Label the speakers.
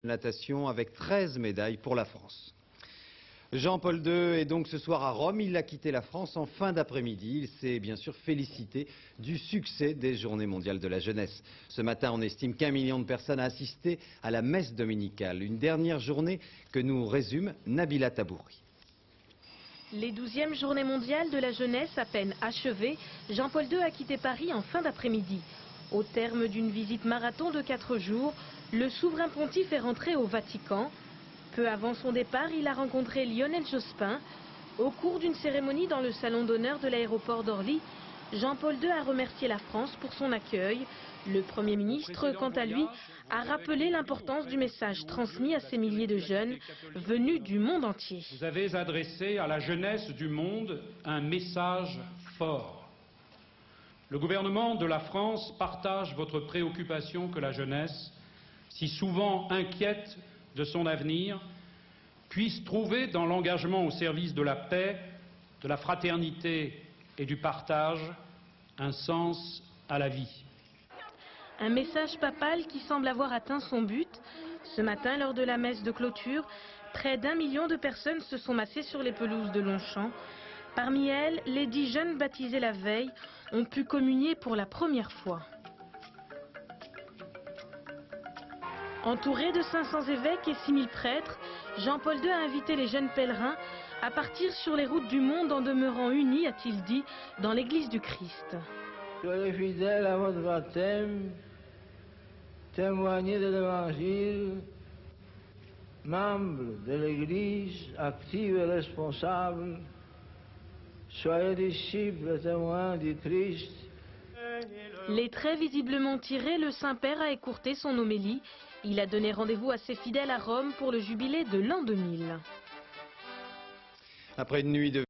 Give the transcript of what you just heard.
Speaker 1: Natation avec 13 médailles pour la France. Jean-Paul II est donc ce soir à Rome. Il a quitté la France en fin d'après-midi. Il s'est bien sûr félicité du succès des Journées mondiales de la jeunesse. Ce matin, on estime qu'1 million de personnes a assisté à la messe dominicale. Une dernière journée que nous résume Nabila Tabouri.
Speaker 2: Les 12e Journées mondiales de la jeunesse à peine achevées, Jean-Paul II a quitté Paris en fin d'après-midi. Au terme d'une visite marathon de 4 jours, le souverain pontife est rentré au Vatican. Peu avant son départ, il a rencontré Lionel Jospin. Au cours d'une cérémonie dans le salon d'honneur de l'aéroport d'Orly, Jean-Paul II a remercié la France pour son accueil. Le Premier ministre, quant à lui, a rappelé l'importance du message transmis à ces milliers de jeunes venus du monde entier.
Speaker 3: Vous avez adressé à la jeunesse du monde un message fort. Le gouvernement de la France partage votre préoccupation que la jeunesse, si souvent inquiète de son avenir, puisse trouver dans l'engagement au service de la paix, de la fraternité et du partage un sens à la vie.
Speaker 2: Un message papal qui semble avoir atteint son but. Ce matin, lors de la messe de clôture, près d'1 million de personnes se sont massées sur les pelouses de Longchamp. Parmi elles, les 10 jeunes baptisés la veille ont pu communier pour la première fois. Entouré de 500 évêques et 6000 prêtres, Jean-Paul II a invité les jeunes pèlerins à partir sur les routes du monde en demeurant unis, a-t-il dit, dans l'église du Christ.
Speaker 4: Soyez fidèles à votre baptême, témoignez de l'évangile, membres de l'église, actifs et responsables, soyez disciples et témoins du Christ.
Speaker 2: Les traits visiblement tirés, le Saint-Père a écourté son homélie. Il a donné rendez-vous à ses fidèles à Rome pour le jubilé de l'an 2000.
Speaker 1: Après une nuit de